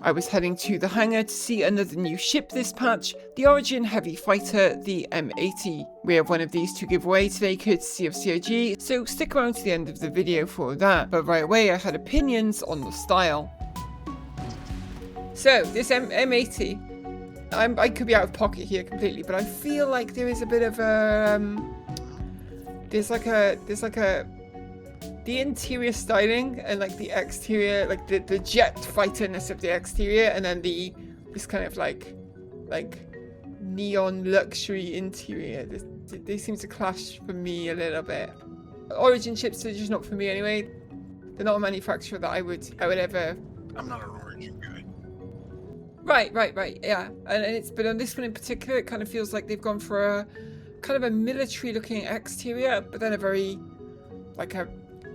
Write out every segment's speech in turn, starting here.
I was heading to the hangar to see another new ship this patch, the Origin heavy fighter, the M80. We have one of these to give away today courtesy of CIG, so stick around to the end of the video for that. But right away I had opinions on the style. So this M80, I could be out of pocket here completely, but I feel like there is a bit of a the interior styling and like the exterior, like the jet fighterness of the exterior, and then this kind of like neon luxury interior. They seem to clash for me a little bit. Origin ships are just not for me anyway. They're not a manufacturer that I would ever. I'm not an Origin guy. Right, yeah. But on this one in particular, it kind of feels like they've gone for a kind of a military looking exterior, but then a very a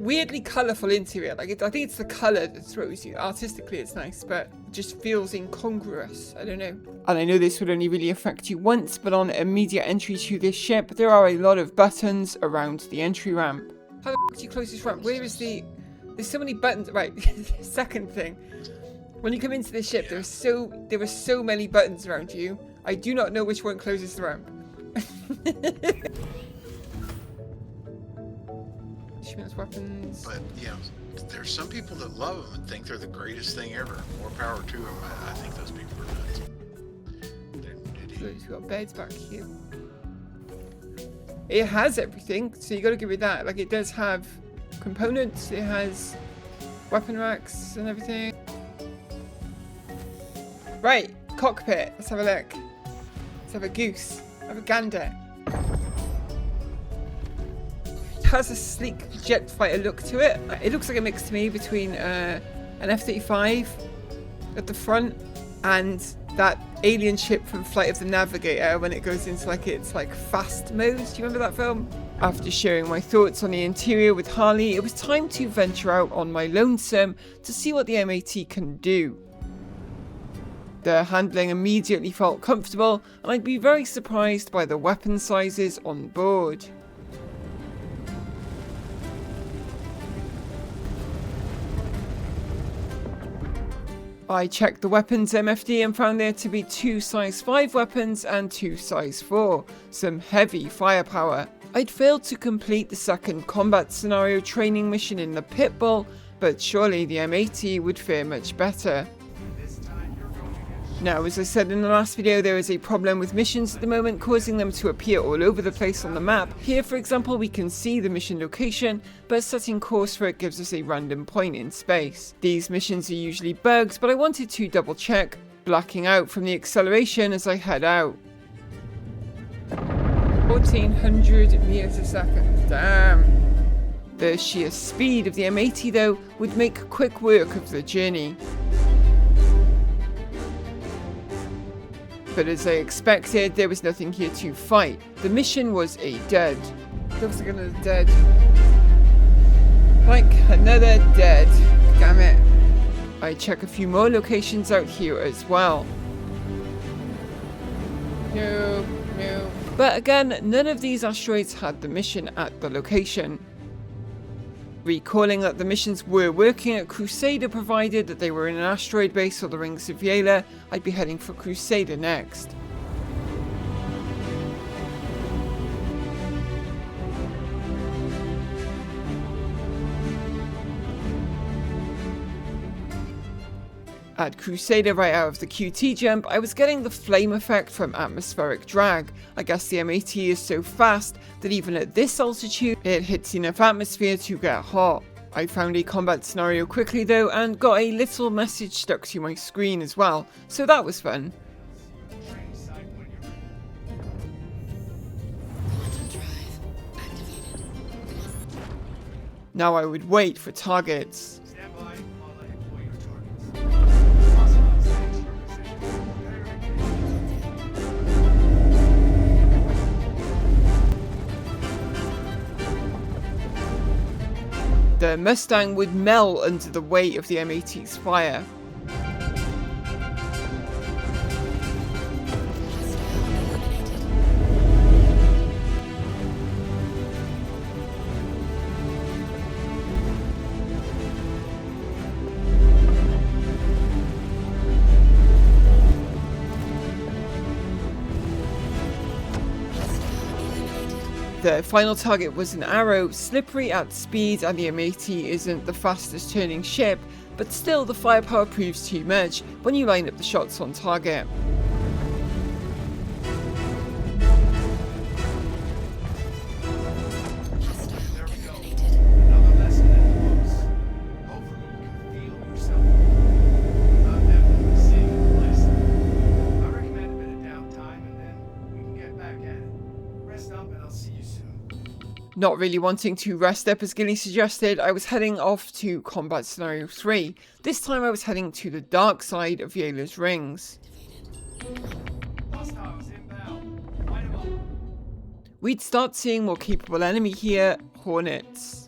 weirdly colourful interior. I think it's the colour that throws you. Artistically it's nice, but it just feels incongruous. I don't know. And I know this would only really affect you once, but on immediate entry to this ship, there are a lot of buttons around the entry ramp. How the f*** do you close this ramp? Where is there's so many buttons. Right, second thing. When you come into this ship, there are so many buttons around you. I do not know which one closes the ramp. Weapons. But yeah, there's some people that love them and think they're the greatest thing ever. More power to them. I think those people are nuts. We've got beds back here. It has everything, so you got to give it that. Like, it does have components. It has weapon racks and everything. Right, cockpit. Let's have a look. Let's have a goose. Have a gander. Has a sleek jet fighter look to it. It looks like a mix to me between an F-35 at the front and that alien ship from Flight of the Navigator when it goes into its fast mode. Do you remember that film? After sharing my thoughts on the interior with Harley, it was time to venture out on my lonesome to see what the M80 can do. The handling immediately felt comfortable, and I'd be very surprised by the weapon sizes on board. I checked the weapons MFD and found there to be 2 size 5 weapons and 2 size 4, some heavy firepower. I'd failed to complete the second combat scenario training mission in the Pitbull, but surely the M80 would fare much better. Now, as I said in the last video, there is a problem with missions at the moment, causing them to appear all over the place on the map. Here, for example, we can see the mission location, but setting course for it gives us a random point in space. These missions are usually bugs, but I wanted to double check, blacking out from the acceleration as I head out. 1400 meters a second, damn. The sheer speed of the M80 though would make quick work of the journey. But as I expected, there was nothing here to fight. The mission was a dud. Looks like another dead. Like another dead. Damn it. I check a few more locations out here as well. No. But again, none of these asteroids had the mission at the location. Recalling that the missions were working at Crusader provided that they were in an asteroid base or the rings of Yela, I'd be heading for Crusader next. At Crusader, right out of the QT jump, I was getting the flame effect from atmospheric drag. I guess the M80 is so fast that even at this altitude, it hits enough atmosphere to get hot. I found a combat scenario quickly though, and got a little message stuck to my screen as well, so that was fun. Now I would wait for targets. The Mustang would melt under the weight of the M80's fire. The final target was an arrow, slippery at speed, and the M80 isn't the fastest turning ship, but still the firepower proves too much when you line up the shots on target. Not really wanting to rest up as Gilly suggested, I was heading off to Combat Scenario 3. This time I was heading to the dark side of Yayla's Rings. We'd start seeing more capable enemy here, Hornets.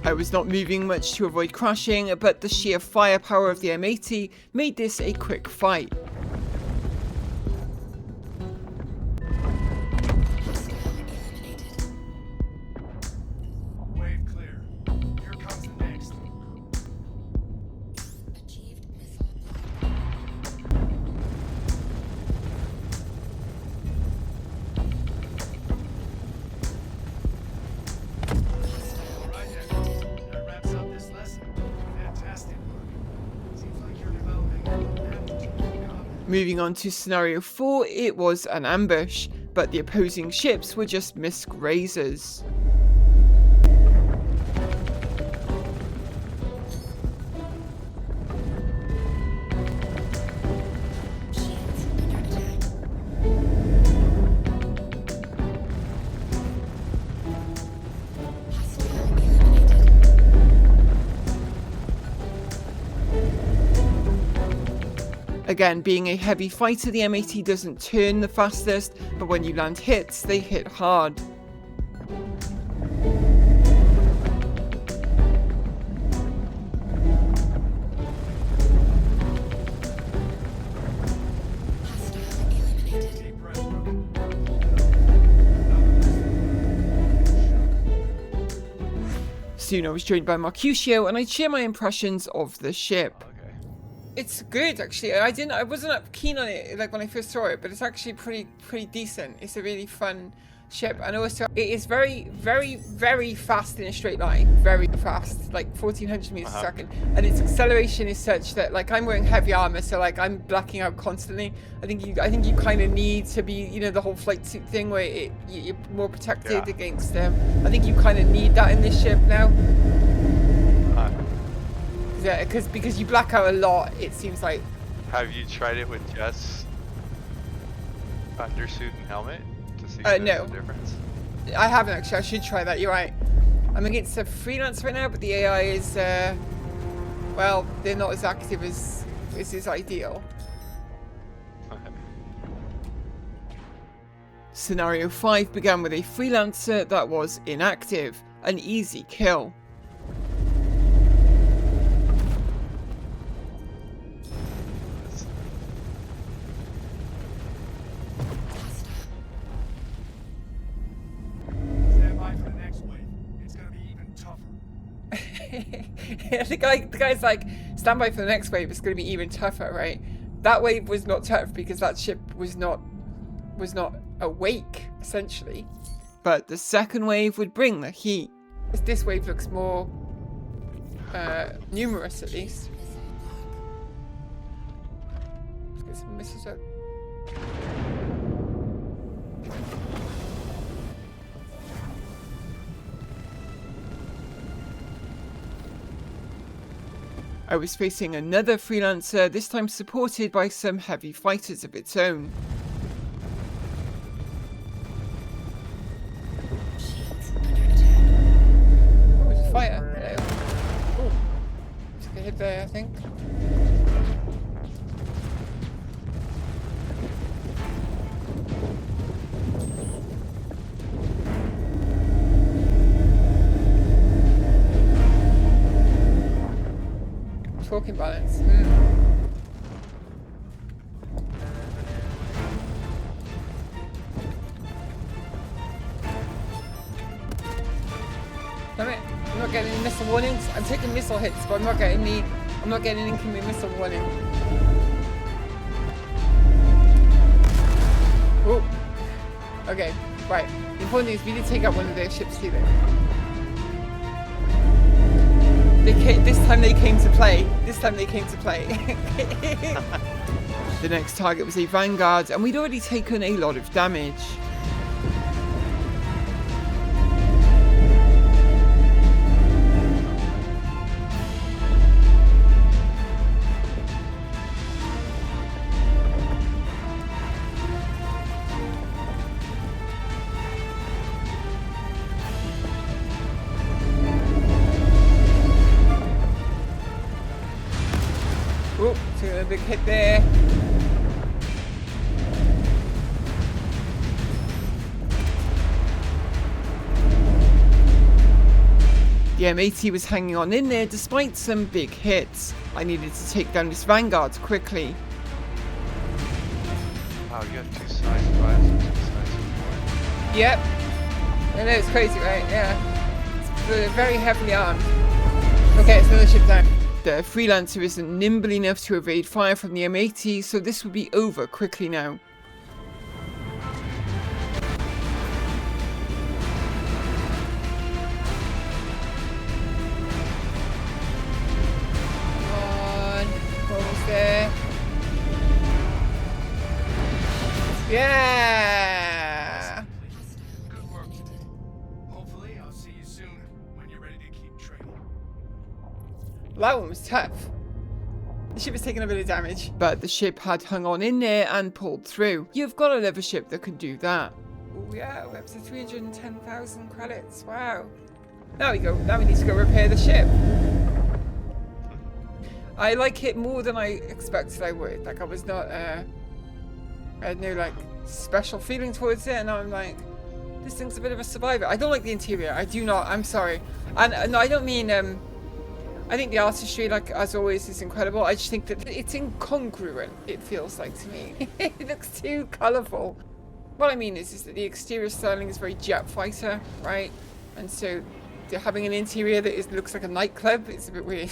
I was not moving much to avoid crashing, but the sheer firepower of the M80 made this a quick fight. Wave clear. Here comes the next. Achieved missile. Moving on to Scenario 4, it was an ambush, but the opposing ships were just missed grazers. Again, being a heavy fighter, the M80 doesn't turn the fastest, but when you land hits, they hit hard. Soon I was joined by Mercutio, and I'd share my impressions of the ship. It's good, actually. I wasn't up keen on it like when I first saw it, but it's actually pretty decent. It's a really fun ship, and also it is very, very, very fast in a straight line. Very fast, like 1400 meters a second, and its acceleration is such that, like, I'm wearing heavy armor, so like I'm blacking out constantly. I think you kind of need to be, you know, the whole flight suit thing where you're more protected against them. I think you kind of need that in this ship now. Yeah, because you black out a lot, it seems like. Have you tried it with just undersuit and helmet to see no. the difference? I haven't actually. I should try that. You're right. I'm against a freelance right now, but the AI is, well, they're not as active as is ideal. Scenario 5 began with a freelancer that was inactive, an easy kill. The guy's like, stand by for the next wave, it's going to be even tougher, right? That wave was not tough because that ship was not awake, essentially. But the second wave would bring the heat. This wave looks more numerous, at least. Let's get some missiles out. I was facing another freelancer, this time supported by some heavy fighters of its own. Oh, there's a fire. Hello. Oh, took a hit there, I think. Talking balance. Damn it. I'm not not getting any missile warnings. I'm taking missile hits, but I'm not getting an incoming missile warning. Oh. Okay, right. The important thing is we did take out one of their ships too, though. This time they came to play. The next target was a Vanguard, and we'd already taken a lot of damage. Oh, took a big hit there. The M80 was hanging on in there despite some big hits. I needed to take down this Vanguard quickly. Wow, you have 2 size 5 and 2 size 4. Yep. I know, it's crazy, right? Yeah. It's very heavily armed. Okay, it's another ship down. The Freelancer isn't nimble enough to evade fire from the M80, so this will be over quickly now. There. Yeah. Good work. Hopefully, I'll see you soon when you're ready to keep training. That one was tough. The ship was taking a bit of damage, but the ship had hung on in there and pulled through. You've got another ship that can do that. Oh yeah, we're up to 310,000 credits. Wow. There we go. Now we need to go repair the ship. I like it more than I expected I would. Like, I was not, I had no, like, special feeling towards it, and now I'm like, this thing's a bit of a survivor. I don't like the interior. I do not. I'm sorry. And no, I don't mean, I think the artistry, like, as always, is incredible. I just think that it's incongruent, it feels like to me. It looks too colourful. What I mean is that the exterior styling is very jet fighter, right? And so, having an interior that looks like a nightclub is a bit weird.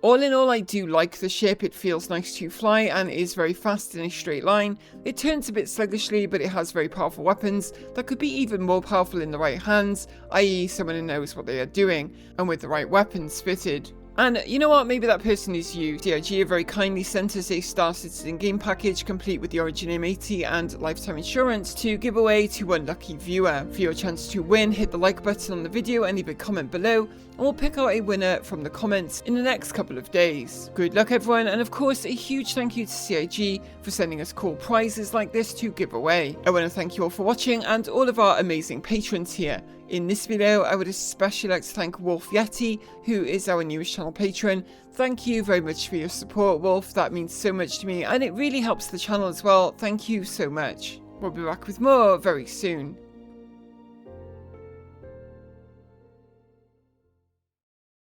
All in all, I do like the ship. It feels nice to fly and is very fast in a straight line. It turns a bit sluggishly, but it has very powerful weapons that could be even more powerful in the right hands, i.e. someone who knows what they are doing, and with the right weapons fitted. And you know what, maybe that person is you. DIG have very kindly sent us a Star Citizen game package complete with the Origin M80 and lifetime insurance to give away to one lucky viewer. For your chance to win, hit the like button on the video and leave a comment below, and we'll pick out a winner from the comments in the next couple of days. Good luck everyone, and of course a huge thank you to CIG for sending us cool prizes like this to give away. I want to thank you all for watching and all of our amazing patrons here. In this video, I would especially like to thank Wolf Yeti, who is our newest channel patron. Thank you very much for your support, Wolf. That means so much to me, and it really helps the channel as well. Thank you so much. We'll be back with more very soon.